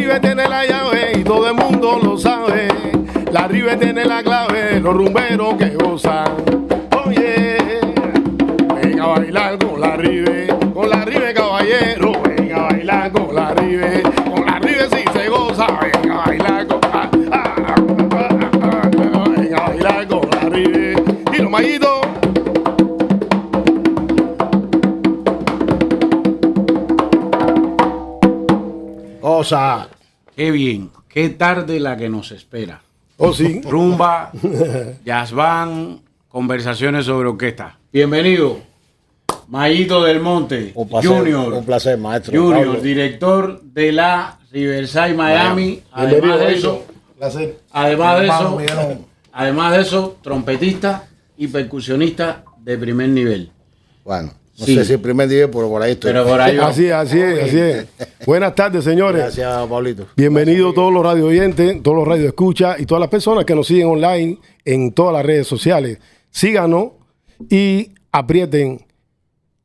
River tiene la llave y todo el mundo lo sabe. La River tiene la clave, los rumberos que gozan. Oye, venga a bailar con la River caballero. Venga a bailar con la River si se goza. Venga a bailar con venga a bailar con la River. Dilo, Mayito. Cosa. Qué bien, qué tarde la que nos espera. Oh, sí. Rumba, jazz band, conversaciones sobre orquesta. Bienvenido, Mayito del Monte, Junior. Un placer, maestro. Junior, Pablo. Director de la Riverside Miami. Además de eso, trompetista y percusionista de primer nivel. Bueno, no Sí. sé si el primer día, pero por ahí estoy. Pero por ahí va. Así es. Buenas tardes, señores. Gracias, Pablito. Bienvenidos todos los radio oyentes, todos los radio escuchas y todas las personas que nos siguen online en todas las redes sociales. Síganos y aprieten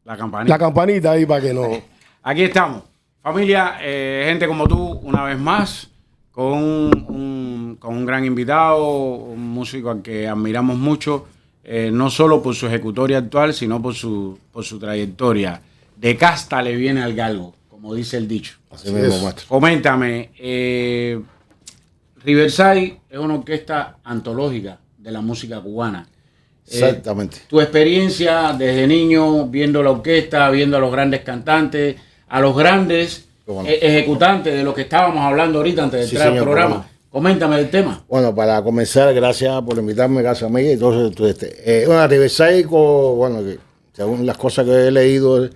La campanita. la campanita ahí para que no. Aquí estamos. Familia, gente como tú, una vez más, con un gran invitado, un músico al que admiramos mucho, no solo por su ejecutoria actual, sino por su trayectoria. De casta le viene al galgo, como dice el dicho. Así mismo, maestro. Coméntame, Riverside es una orquesta antológica de la música cubana. Exactamente. Tu experiencia desde niño, viendo la orquesta, viendo a los grandes cantantes, a los grandes Bueno. ejecutantes de lo que estábamos hablando ahorita antes de Sí, entrar al señor, programa. bueno. Coméntame el tema. Bueno, para comenzar, gracias por invitarme, gracias a mí. Entonces, una Riverside, bueno, que según las cosas que he leído,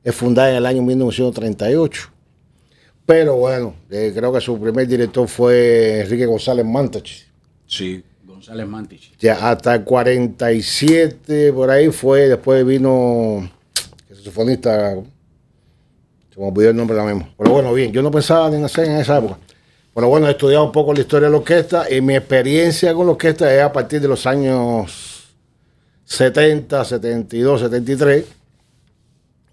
es fundada en el año 1938. Pero bueno, creo que su primer director fue Enrique González Mantach. Sí, González Mantich. Ya hasta el 47, por ahí fue, después vino el saxofonista, se me olvidó el nombre ahora mismo. Pero bueno, bien, yo no pensaba ni nacer en esa época. Pero bueno, he estudiado un poco la historia de la orquesta y mi experiencia con la orquesta es a partir de los años 70, 72, 73,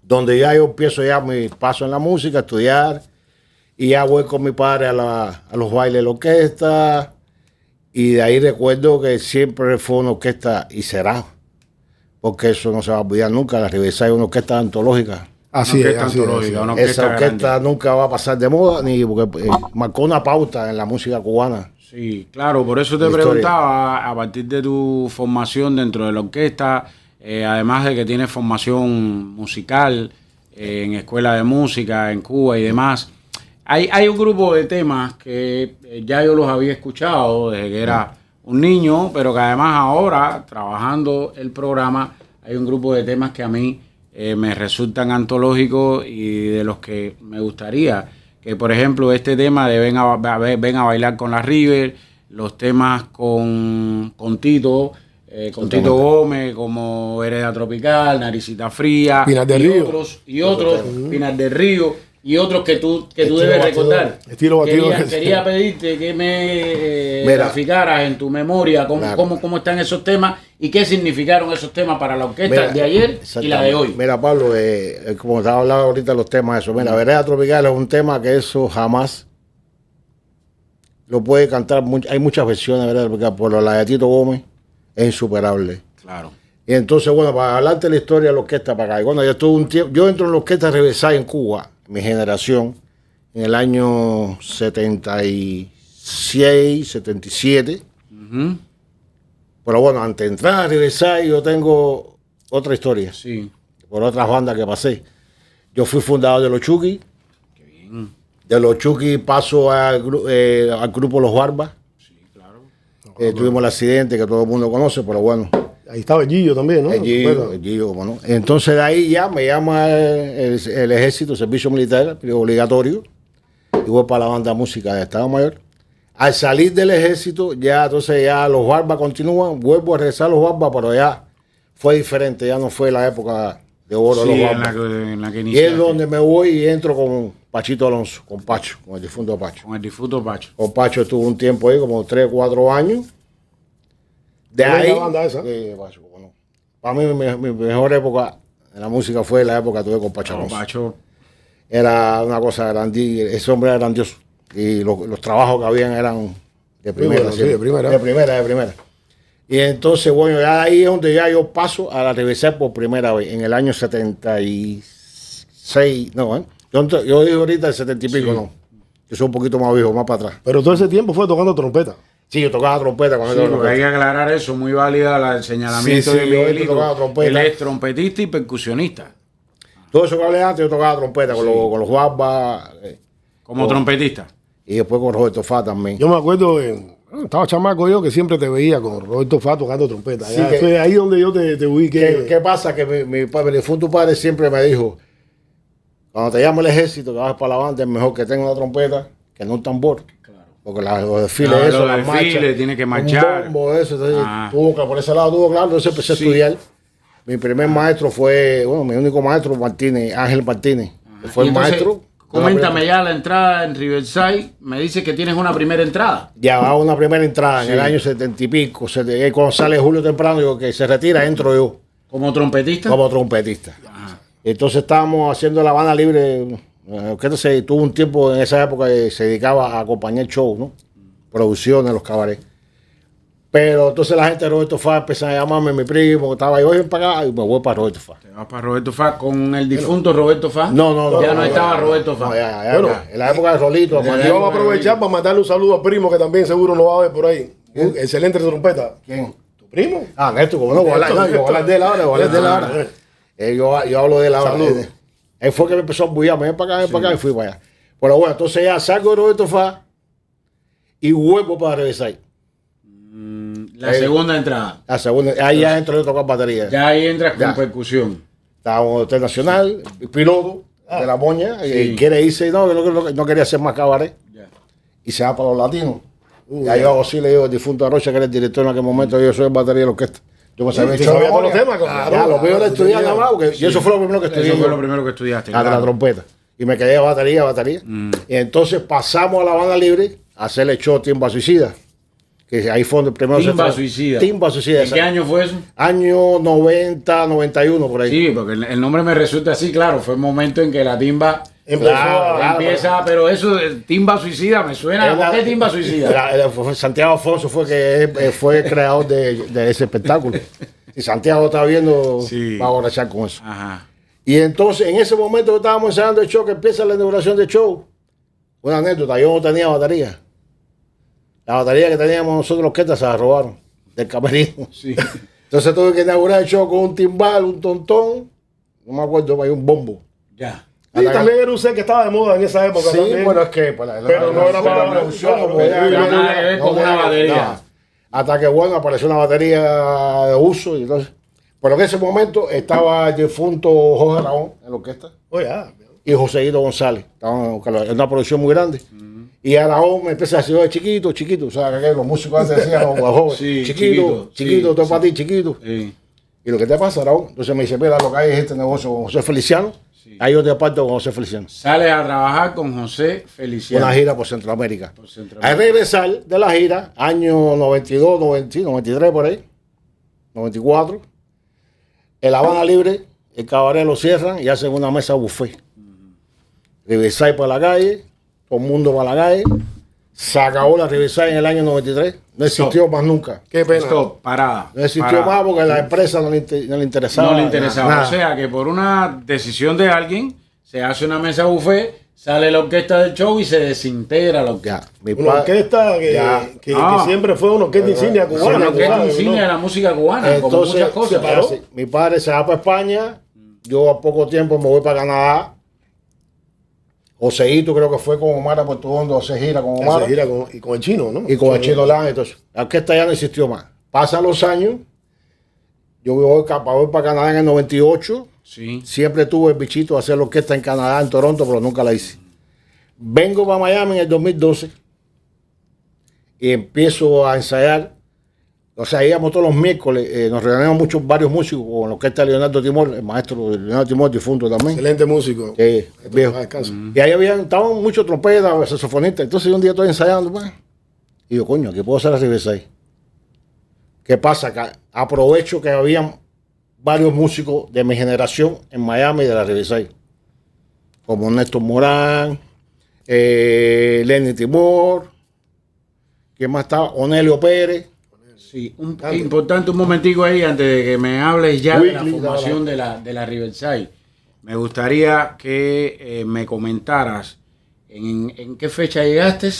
donde ya yo empiezo ya mi paso en la música, a estudiar, y ya voy con mi padre a los bailes de la orquesta. Y de ahí recuerdo que siempre fue una orquesta y será, porque eso no se va a olvidar nunca. La Riverside es una orquesta antológica. Así es, así es. Una Esa orquesta grande. nunca va a pasar de moda, ni porque marcó una pauta en la música cubana. Sí, claro, por eso te La historia. preguntaba, a partir de tu formación dentro de la orquesta, además de que tienes formación musical en escuela de música en Cuba y demás, hay un grupo de temas que ya yo los había escuchado desde que era un niño, pero que además ahora, trabajando el programa, hay un grupo de temas que a mí me resultan antológicos y de los que me gustaría que, por ejemplo, este tema de Ven a bailar con la River, los temas con Tito, con Tito Gómez, como Hereda Tropical, Naricita Fría, Pinar del Río. otros, Pinar del Río, y otros que tú debes recordar. Estilo batido. Quería pedirte que me Mira. graficaras en tu memoria Claro. cómo están esos temas y qué significaron esos temas para la orquesta Mira, de ayer y la de hoy. Mira, Pablo, como estaba hablando ahorita los temas, eso. Mira, Vereda Tropical es un tema que eso jamás lo puede cantar. Hay muchas versiones de Vereda Tropical, pero la de Tito Gómez es insuperable. Claro. Y entonces, bueno, para hablarte de la historia de la orquesta para acá. Y bueno, yo estuve un tiempo, yo entro en la orquesta Riverside en Cuba, mi generación, en el año 76, 77. Ujú. Pero bueno, antes de entrar a Riverside yo tengo otra historia, Sí. por otras bandas que pasé. Yo fui fundador de los Chucky. Qué bien. De los Chucky paso al grupo Los Barbas. Sí, claro. Tuvimos el accidente que todo el mundo conoce, pero bueno. Ahí estaba el Gillo también, ¿no? El Gillo, como no. Entonces de ahí ya me llama el ejército, el servicio militar obligatorio, y voy para la banda de música de Estado Mayor. Al salir del ejército, ya entonces ya los Barbas continúan, vuelvo a regresar a los Barbas, pero ya fue diferente, ya no fue la época de oro de Sí, los en Barbas. la que Y es iniciaste. donde me voy y entro con Pachito Alonso, con Pacho, con el difunto Pacho. Con el difunto Pacho. Con Pacho estuvo un tiempo ahí, como 3 o 4 años. De ¿Cuál es ahí, la banda esa? Pacho, bueno, para mí mi mejor época en la música fue la época que tuve con Pacho Con Alonso. Pacho. Era una cosa grandiosa, ese hombre era grandioso. y los trabajos que habían eran de primera. bueno, sí, de primera. De primera. Y entonces, bueno, ya ahí es donde ya yo paso a la Riverside por primera vez, en el año 76, no, yo digo ahorita el 70 y pico, no. Yo soy un poquito más viejo, más para atrás. Pero todo ese tiempo fue tocando trompeta. Sí, yo tocaba trompeta cuando Sí, porque hay que aclarar eso, muy válida el señalamiento Sí, de sí, yo Miguelito. tocaba trompeta. Él es trompetista y percusionista. Todo eso que hablé antes, yo tocaba trompeta con los barbas. Como trompetista. Y después con Roberto Fá también. Yo me acuerdo, estaba chamaco yo, que siempre te veía con Roberto Fá tocando trompeta. Sí, Ya, que- fue ahí donde yo te ubiqué. ¿Qué pasa? Que mi difunto padre siempre me dijo, cuando te llama el ejército, que vas para la banda, es mejor que tenga una trompeta que no un tambor. Porque los desfiles, Claro, eso, los las desfiles, marchas, tiene que un marchar. bombo, eso. Entonces, Ah. por ese lado tuvo claro, entonces empecé a Sí. estudiar. Mi primer maestro fue, bueno, mi único maestro, Martínez, Ángel Martínez. Que fue Y el entonces, maestro. Coméntame ya la entrada en Riverside. Me dice que tienes una primera entrada. Ya va una primera entrada Sí. en el año 70 y pico. Cuando sale Julio Temprano, digo que se retira, entro yo Como trompetista. como trompetista. Ajá. Entonces estábamos haciendo la Habana Libre. Que se tuvo un tiempo en esa época que se dedicaba a acompañar shows, ¿no? Producciones, los cabarets. Pero entonces la gente de Roberto Fá empezó a llamarme, mi primo, que estaba yo, ven para acá, y me voy para Roberto Fá. Te vas para Roberto Fá con el difunto Roberto Fá. No. Ya no estaba Roberto Fá. No, ya, Bueno, ya. En la época de Rolito. Y vamos a aprovechar para mandarle un saludo al primo que también seguro lo va a ver por ahí. Excelente trompeta. ¿Quién? ¿Tu primo? Ah, Néstor, como no, voy a hablar de él ahora, voy a hablar de él ahora. Yo hablo de él ahora. Saludos. Él fue que me empezó a bullarme, ven para acá, y fui para allá. Pero bueno, entonces ya salgo de Roberto Fá y vuelvo para Riverside. La segunda entrada. La segunda, ahí ya entro yo a tocar batería. Ya ahí entras con Ya. percusión. Estábamos en el Hotel Nacional, piloto de la moña, Sí. y quiere irse, no quería hacer más cabaret, Ya. y se va para los latinos. Y ahí yo hago así, le digo al difunto Arrocha, que era el director en aquel momento, yo soy el batería de la orquesta. Yo me sabía ¿Tú echar sabías la todos los moña. temas? Claro, Ya, los míos de estudiar claro. nada más, porque y eso fue lo primero que estudié. Eso fue yo. lo primero que estudiaste. La de la claro. trompeta. Y me quedé batería. Y entonces pasamos a la banda libre a hacer el show Timba Suicida. Que ahí fue donde primero Timba se Suicida. Timba Suicida. ¿En qué año fue eso? Año 90, 91, por ahí. Sí, porque el nombre me resulta así, claro. Fue el momento en que la timba Empezó Claro, a... empieza, pero eso, timba suicida, me suena. ¿Por qué timba suicida? Santiago Afonso fue que fue el creador de ese espectáculo. Y Santiago estaba viendo, Sí. va a borrachar con eso. Ajá. Y entonces, en ese momento que estábamos ensayando el show, que empieza la inauguración del show, una anécdota, yo no tenía batería. La batería que teníamos nosotros los orquesta se la robaron del camerino. Sí. Entonces tuve que inaugurar el show con un timbal, un tontón, no me acuerdo, hay un bombo. Ya. Sí, también era un set que estaba de moda en esa época. Sí, también. bueno, es que... Pero no era para la producción, claro, porque ya, no nada que ver con una tenía- batería. nada. Hasta que, bueno, apareció una batería de uso. Y entonces, pero en ese momento estaba el difunto Jorge Raón en la orquesta Oye, y Joséito González. Estaban en una producción muy grande. Y Araón me empezó a decir, oye, chiquito. O sea, que los músicos antes decían, los jóvenes, Sí, chiquito, sí, todo sí. para ti, chiquito. Sí. Y lo que te pasa, Araón, entonces me dice, mira, lo que hay es este negocio con José Feliciano. Sí. Ahí yo te aparto con José Feliciano. Sales a trabajar con José Feliciano. Una gira por Centroamérica. Por Centroamérica. Al regresar de la gira, año 92, 93 por ahí, 94, en La Habana Libre, el cabaret lo cierran y hacen una mesa buffet. Riverside para la calle, todo el mundo para la calle. Se acabó la Riverside en el año 93. No existió más nunca. qué pena. Stop, parada. No existió parada. más porque a la empresa no le interesaba. No le interesaba. nada. O sea que por una decisión de alguien se hace una mesa buffet, sale la orquesta del show y se desintegra la orquesta. Ya, mi Una pa- orquesta Ya. que Ah. siempre fue una orquesta insignia Una cubana. tú orquesta sabes, insignia de ¿no? la música cubana, como Entonces, muchas cosas. se paró. mi padre se va para España. Yo a poco tiempo me voy para Canadá. Joseito creo que fue con Omar a Puerto Hondo a hacer gira con Omar. Se gira y con el chino, ¿no? Y con el Chino Lang, entonces, la orquesta ya no existió más. Pasan los años, yo voy para Canadá en el 98, Sí. siempre tuve el bichito de hacer la orquesta en Canadá, en Toronto, pero nunca la hice. Vengo para Miami en el 2012 y empiezo a ensayar. O sea, íbamos todos los miércoles, nos reunimos varios músicos con la orquesta de Leonardo Timor, el maestro de Leonardo Timor, difunto también. Excelente músico. Que es viejo. Ah, descansa. Y ahí estaban muchos trompetas, saxofonistas. Entonces un día estoy ensayando, pues, y yo, coño, ¿qué puedo hacer a Riverside? ¿Qué pasa? Que aprovecho que habían varios músicos de mi generación en Miami de la Riverside. Como Néstor Morán, Lenny Timor, ¿quién más estaba? Onelio Pérez. Sí, importante un momentico ahí antes de que me hables ya de la Weekly, formación de la Riverside. Me gustaría que me comentaras en qué fecha llegaste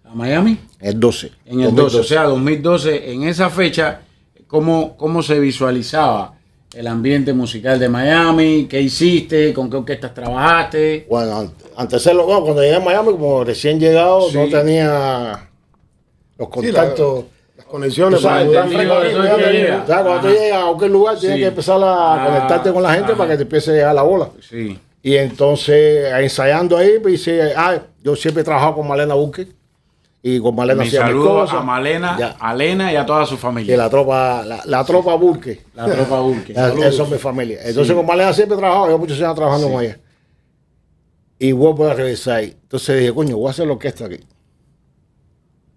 a Miami. El 12. En el 12, o sea, 2012. En esa fecha, ¿cómo se visualizaba el ambiente musical de Miami? ¿Qué hiciste? ¿Con qué orquestas trabajaste? Bueno, antes de bueno, cuando llegué a Miami, como recién llegado, Sí. no tenía los contactos. Las conexiones. Tú sabes, pues, tan frecuente, todo el que llega. o sea, cuando tú llegas a cualquier lugar, tienes Sí. que empezar a conectarte con la gente para que te empiece a llegar la bola. Sí. Y entonces, ensayando ahí, pues, hice, yo siempre he trabajado con Malena Burke. Y con Malena Mi hacía mis saludo cosas. a Malena, Ya. a Lena y a toda su Y familia. la tropa Burke. La tropa Burke. Eso es mi familia. Entonces, con Malena siempre he trabajado. Yo muchos años trabajando con ella. Y vuelvo a regresar. Entonces dije, coño, voy a hacer la orquesta aquí.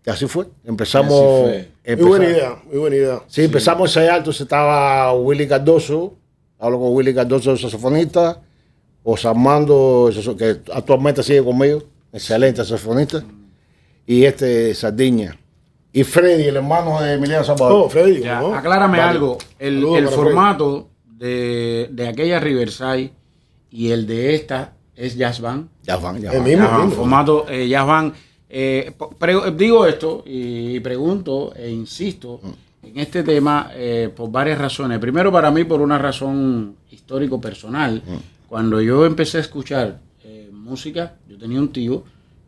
Y así fue. Empezamos. Y así Muy buena idea, muy buena idea. Sí, empezamos a ensayar. Entonces estaba Willy Cardoso. Hablo con Willy Cardoso, el saxofonista. José Armando, que actualmente sigue conmigo. Excelente saxofonista. Y Sardiña. Y Freddy, el hermano de Emiliano Salvador. Oh, Freddy, Ya, ¿no? aclárame Vale. algo. Saludos El para formato de aquella Riverside y el de esta es Jazz Band. Ya van. El mismo. Jazz Band, formato Jazz Band. Digo esto y pregunto e insisto en este tema por varias razones. Primero, para mí, por una razón histórico personal. Cuando yo empecé a escuchar música, yo tenía un tío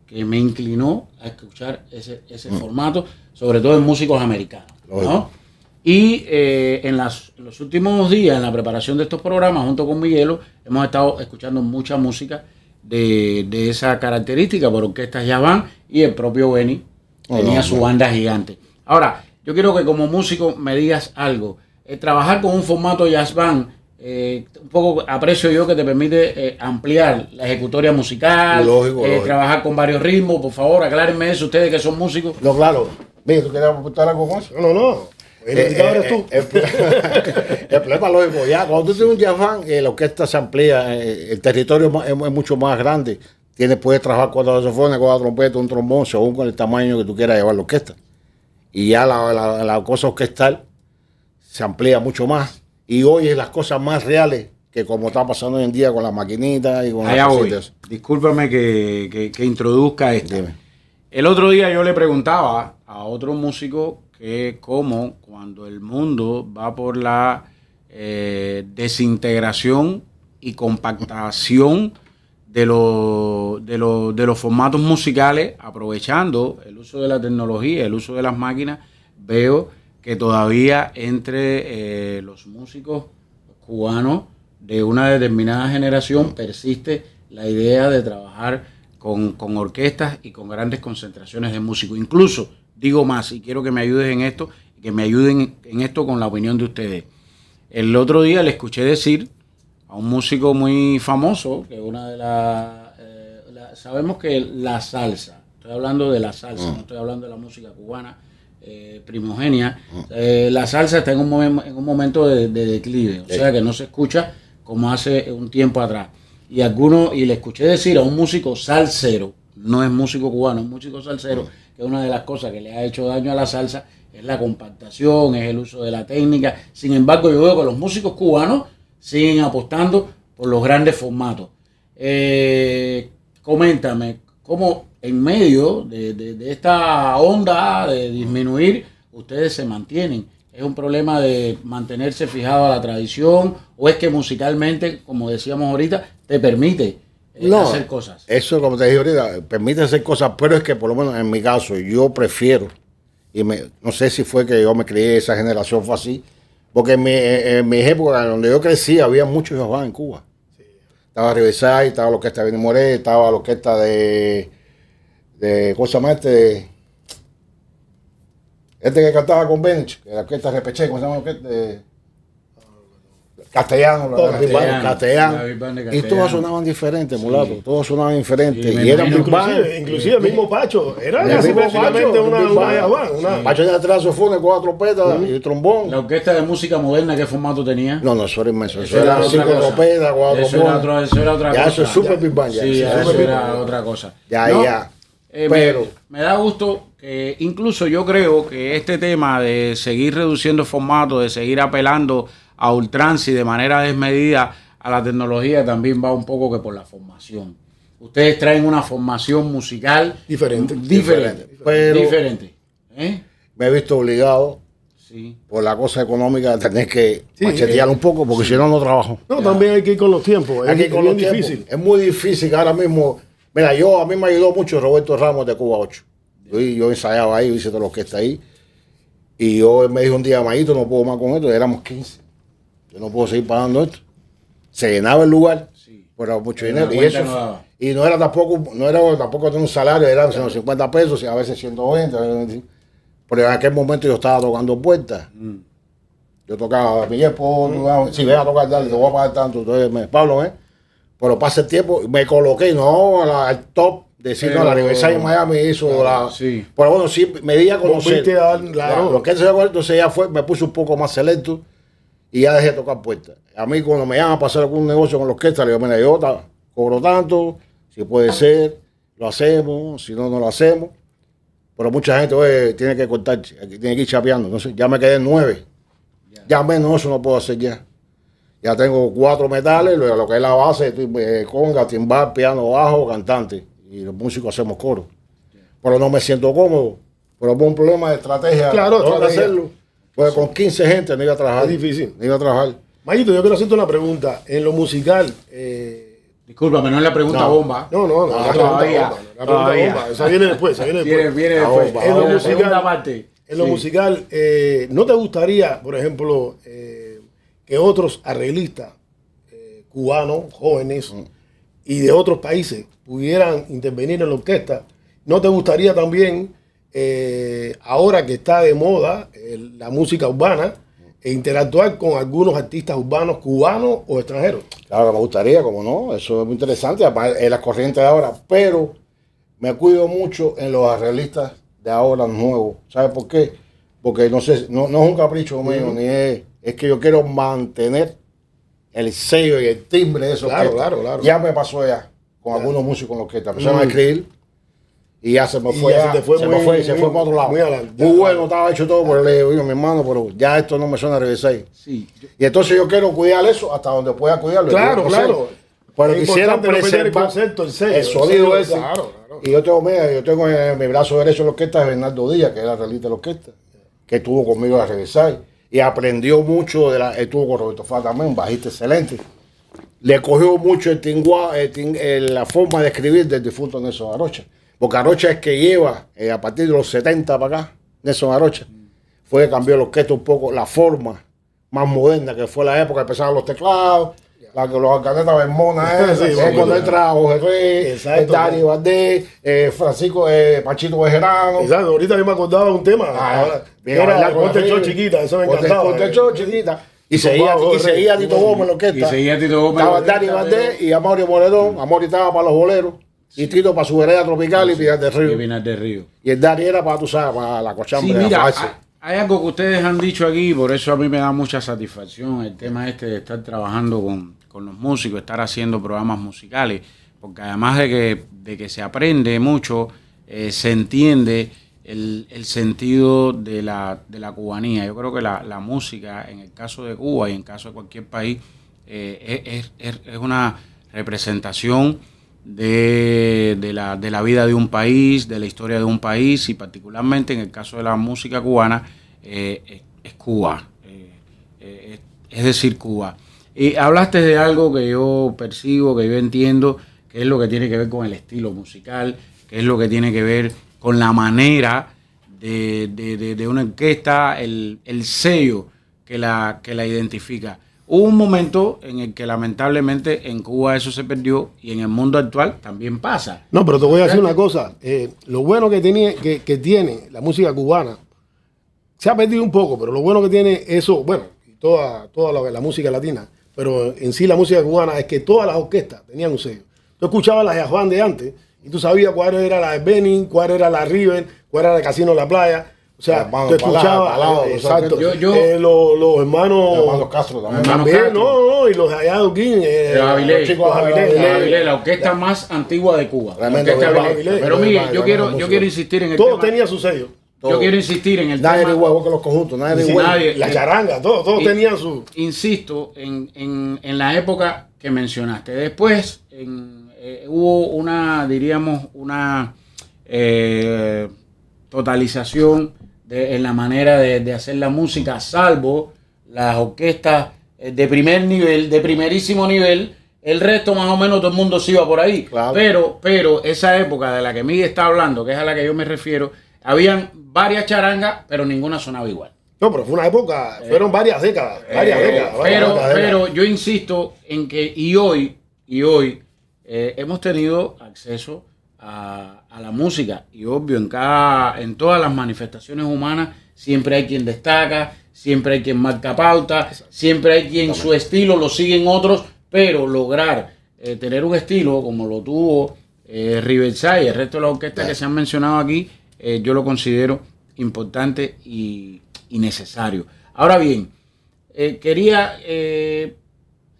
que me inclinó a escuchar ese formato, sobre todo en músicos americanos, ¿no? Y en los últimos días, en la preparación de estos programas, junto con Miguelo, hemos estado escuchando mucha música de esa característica por orquestas jazz band, y el propio Benny tenía su banda gigante. Ahora, yo quiero que como músico me digas algo. Trabajar con un formato jazz band, un poco aprecio yo que te permite ampliar la ejecutoria musical, Lógico. trabajar con varios ritmos. Por favor, aclárenme eso ustedes que son músicos. No, claro. Mira, ¿tú querías apuntar algo con eso? No. El invitado eres tú. El problema lógico, ya cuando tú tienes un jazz band, la orquesta se amplía, el territorio es mucho más grande. Puedes trabajar 4 saxofones, 4 trompetas, un trombón, según con el tamaño que tú quieras llevar la orquesta. Y ya la cosa orquestal se amplía mucho más. Y oyes las cosas más reales que como está pasando hoy en día con las maquinitas y con Allá las voy. cositas. Discúlpame que introduzca esto. Dime. El otro día yo le preguntaba a otro músico que cómo cuando el mundo va por la desintegración y compactación de los formatos musicales, aprovechando el uso de la tecnología, el uso de las máquinas, veo que todavía entre los músicos cubanos de una determinada generación persiste la idea de trabajar con orquestas y con grandes concentraciones de músicos. Incluso, digo más, y quiero que me ayudes en esto, que me ayuden en esto con la opinión de ustedes. El otro día le escuché decir a un músico muy famoso, que una de sabemos que la salsa, estoy hablando de la salsa, no estoy hablando de la música cubana primogenia, la salsa está en un momento de declive, o sea que no se escucha como hace un tiempo atrás. Y le escuché decir a un músico salsero, no es músico cubano, es músico salsero, que una de las cosas que le ha hecho daño a la salsa es la compactación, es el uso de la técnica. Sin embargo, yo veo que los músicos cubanos siguen apostando por los grandes formatos. Coméntame, ¿cómo en medio de esta onda de disminuir, ustedes se mantienen? ¿Es un problema de mantenerse fijado a la tradición o es que musicalmente, como decíamos ahorita, te permite hacer cosas? Eso, como te dije ahorita, permite hacer cosas, pero es que por lo menos en mi caso yo prefiero, no sé si fue que yo me crié, esa generación fue así, porque en mi época, donde yo crecí, había muchos jazz band en Cuba. Sí. Estaba Riverside, estaba la orquesta de Benny Moré, estaba la orquesta de ¿cómo se llama este que cantaba con Bench, la orquesta Repeché, ¿cómo se llama la orquesta? castellano, castellano. Big Band de Y castellano. todos sonaban diferentes, mulato. Todos sonaban diferentes. Sí, me y eran imagino. Big Band. Inclusive el mismo Pacho. Era El casi mismo prácticamente Pacho, una Big Band. jazz band, una- Pacho tenía tres saxofones, 4 trompetas y trombón. La orquesta de música moderna, ¿qué formato tenía? No, eso era inmenso. Eso Era era otra 5 cosa. trompetas, 4 Eso era, trombones. eso era otra Ya, cosa. eso es super Big Band. Ya, Sí, eso es eso super Big era Band. otra cosa. Ya. Pero- me da gusto que incluso yo creo que este tema de seguir reduciendo formatos, de seguir apelando a ultranza y de manera desmedida a la tecnología también va un poco que por la formación. Ustedes traen una formación musical Diferente. Pero- diferente. ¿Eh? Me he visto obligado Sí. por la cosa económica de tener que machetear un poco porque si no, no trabajo. No, también hay que ir con los tiempos. Aquí Es con bien los tiempos, difícil. es muy difícil que ahora mismo. Mira, a mí me ayudó mucho Roberto Ramos de Cuba 8. Yo ensayaba ahí, hice todo lo que está ahí. Y yo me dijo un día, Mayito, no puedo más con esto. Éramos 15. Yo no puedo seguir pagando esto. Se llenaba el lugar, Sí. pero era mucho Pero dinero. la Y cuenta eso no daba. y no era tampoco tener un salario, eran 150 pesos, y a veces 120. Pero en aquel momento yo estaba tocando puertas. Yo tocaba, mi esposo, si ven a tocar, dale, te voy a pagar tanto. Entonces, Pablo, pero pasa el tiempo, me coloqué, no al top, decir, no, la Universidad de Miami hizo la. Sí. Pero bueno, sí, me di a conocer. Volviste a dar, claro. Lo que él se dio, entonces ya me puse un poco más selecto y ya dejé de tocar puertas. A mí, cuando me llaman a pasar algún negocio con la orquesta, le digo, mira, yo cobro tanto, si puede ser, lo hacemos, si no, no lo hacemos. Pero mucha gente, oye, tiene que cortar, tiene que ir chapeando. Entonces, ya me quedé en 9. Ya menos eso no puedo hacer ya. Ya tengo 4 metales, lo que es la base, conga, timbal, piano, bajo, cantante. Y los músicos hacemos coro. Pero no me siento cómodo. Pero por un problema de estrategia. Claro, tengo que estrategia. hacerlo. Pues con 15 gente no iba a trabajar. Es difícil. No iba a trabajar. Mayito, yo quiero hacerte una pregunta. En lo musical, Discúlpame, no es la pregunta No. bomba. no, todavía, la pregunta todavía. bomba. Esa viene después, Viene después. después. bomba. En lo La musical- segunda parte. En lo Sí. musical, ¿no te gustaría, por ejemplo, que otros arreglistas cubanos, jóvenes y de otros países pudieran intervenir en la orquesta? ¿No te gustaría también, ahora que está de moda la música urbana, interactuar con algunos artistas urbanos cubanos o extranjeros? Claro que me gustaría, como no. Eso es muy interesante. Aparte, en las corrientes de ahora. Pero me cuido mucho en los arreglistas de ahora nuevos. ¿Sabes por qué? Porque no sé, no es un capricho mío, ni es que yo quiero mantener el sello y el timbre de esos Claro, claro. Ya me pasó ya con algunos músicos en la orquesta. Empezaron a escribir y ya se me Y fue, ya se te fue se muy- me fue, se fue muy- para otro lado. muy adelante. Muy bueno, estaba hecho todo, pero le digo, mi hermano, pero ya esto no me suena a Riverside. Sí. Y entonces yo quiero cuidar eso hasta donde pueda cuidarlo. Claro, Yo no sé, claro. pero Es quisiera importante no perder el preservar concepto, el sello, el sonido el ese. sello, claro. Y yo tengo en mi brazo derecho de la orquesta de Bernardo Díaz, que era el realista de la orquesta, que estuvo conmigo a Riverside. Y aprendió mucho, estuvo con Roberto Fá también, un bajista excelente. Le cogió mucho la forma de escribir del difunto Nelson Arocha. Porque Arocha es que lleva, a partir de los 70 para acá, Nelson Arocha, fue que cambió la orquesta un poco, la forma más moderna, que fue la época que empezaron los teclados, los alcanetas Bermona, Sí, es bueno, cuando entra Jorge Rey, Exacto. Dani Valdés, Francisco Pachito Bejerano. Exacto, ahorita yo me acordaba de un tema. ahora, Bien, a era bailar con Ponte la el Show River. chiquita, eso me Ponte- encantaba. Ponte el Show chiquita. Y Jorge, seguía Tito Gómez en la orquesta. Y seguía Tito Gómez en la Estaba orquesta, Dani Valdés y Amaury Moredón. Amaury estaba para los boleros. Y Tito para su vereda tropical y Pinar del Y Río. Pinar del Río. Y el Dani era para, tú sabes, para la Sí, cochambre. la mira, falsa. hay algo que ustedes han dicho aquí, por eso a mí me da mucha satisfacción el tema este de estar trabajando con los músicos, estar haciendo programas musicales, porque además de que se aprende mucho, se entiende el sentido de la cubanía. Yo creo que la música, en el caso de Cuba y en el caso de cualquier país, es una representación de la vida de un país, de la historia de un país, y particularmente en el caso de la música cubana, es Cuba, es decir, Cuba. Y hablaste de algo que yo percibo, que yo entiendo, que es lo que tiene que ver con el estilo musical, que es lo que tiene que ver con la manera de una orquesta, el sello que la identifica. Hubo un momento en el que lamentablemente en Cuba eso se perdió y en el mundo actual también pasa. No, pero te voy a decir una cosa. Lo bueno que tiene la música cubana, se ha perdido un poco, pero lo bueno que tiene eso, bueno, y toda la música latina, pero en sí la música cubana es que todas las orquestas tenían un sello. Tú escuchabas las jazz band de antes y tú sabías cuál era la de Benin, cuál era la River, cuál era la de Casino La Playa. O sea, Hermano tú escuchabas, Palado, exacto, yo- los hermanos Castro también. Hermano también, Castro. no, y los de allá de Uquín, Los Avilés, los chicos de Avilés, la orquesta más antigua de Cuba. La Tremendo, orquesta los Avilés. Avilés. Pero mire, yo Tremendo quiero insistir en el todos tema. tenían su sello. Yo quiero insistir en el Nadie era tema. igual que los conjuntos, nadie era Sí, igual. nadie. La charanga, todos Y- tenían su... Insisto en la época que mencionaste. Después hubo una, diríamos, una totalización en la manera de hacer la música, salvo las orquestas de primer nivel, de primerísimo nivel. El resto más o menos todo el mundo se iba por ahí. Claro. Pero esa época de la que Miguel está hablando, que es a la que yo me refiero, habían varias charangas, pero ninguna sonaba igual. No, pero fue una época, fueron varias décadas, varias décadas. Pero yo insisto en que y hoy hemos tenido acceso a la música y obvio en todas las manifestaciones humanas siempre hay quien destaca, siempre hay quien marca pauta, siempre hay quien su estilo lo siguen otros, pero lograr tener un estilo como lo tuvo Riverside y el resto de las orquestas que se han mencionado aquí, yo lo considero importante y necesario. Ahora bien,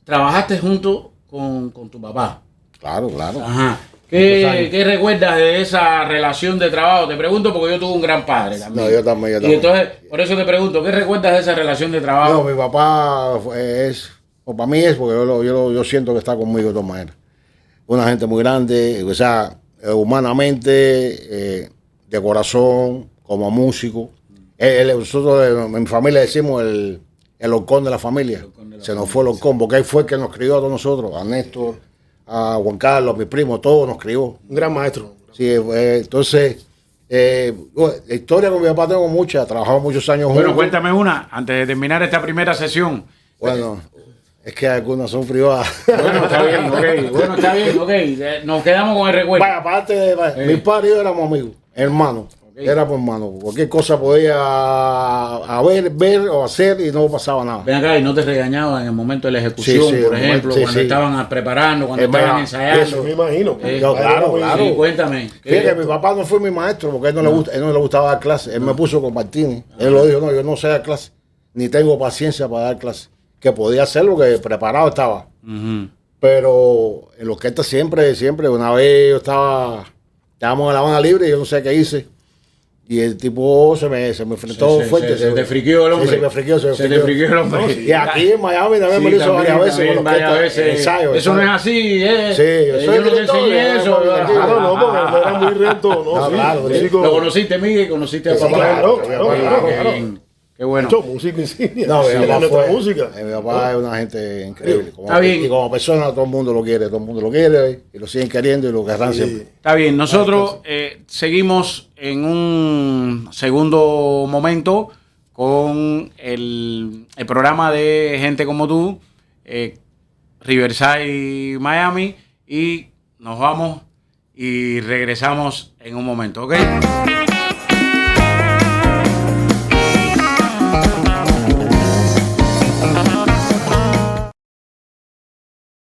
trabajaste junto con tu papá. Claro, claro. Ajá. ¿Qué recuerdas de esa relación de trabajo? Te pregunto porque yo tuve un gran padre también. No, yo también. Y entonces, por eso te pregunto, ¿qué recuerdas de esa relación de trabajo? No, mi papá para mí es porque yo siento que está conmigo de todas maneras. Una gente muy grande, o sea, humanamente, de corazón, como músico. Nosotros en mi familia decimos el horcón de la familia. Se nos fue el horcón, porque él fue el que nos crió a todos nosotros, a Néstor, a Juan Carlos, a mis primos, todos nos crió. Un gran maestro. Sí, entonces, la historia con mi papá tengo mucha, trabajamos muchos años juntos. Bueno, cuéntame una, antes de terminar esta primera sesión. Bueno, es que algunas son privadas. Bueno, está bien, ok. Bueno, está bien, ok. Nos quedamos con el recuerdo. Vaya, aparte, mis padres y yo éramos amigos, hermanos. Okay. Éramos hermanos. Cualquier cosa podía ver o hacer y no pasaba nada. Ven acá y no te regañaban en el momento de la ejecución, Sí, por sí, ejemplo, sí, cuando sí. estaban preparando, cuando Mira, estaban ensayando. Eso me imagino. Claro. Sí, cuéntame. Fíjate, mi papá no fue mi maestro porque él no le gustaba dar clases. Él me puso con Martínez. Él lo dijo, no, yo no sé dar clases, ni tengo paciencia para dar clases. Que podía hacerlo, que preparado estaba. Ujú. Pero en los que siempre, una vez estábamos en La Habana Libre y yo no sé qué hice. Y el tipo se me enfrentó fuerte. Se te friqueó el hombre. Sí, se me friqueó. Se te friqueó el hombre. No, y aquí en Miami también me lo hizo varias veces. Con los ensayos. Eso no es así, Sí, yo soy yo no te director, enseñé eso. Claro, no, porque no era muy recto. No, No, sí, claro, músico- Lo conociste, Miguel, conociste a Sí, papá. claro, Qué claro, bien, claro. Qué bueno. Mucho músico insignia. No, de mi papá nuestra fue- música. Mi papá es una gente increíble. Está bien. Y como persona todo el mundo lo quiere, y lo siguen queriendo y lo querrán siempre. Está bien, nosotros seguimos en un segundo momento con el programa de Gente Como Tú, Riverside Miami, y nos vamos y regresamos en un momento, ¿ok?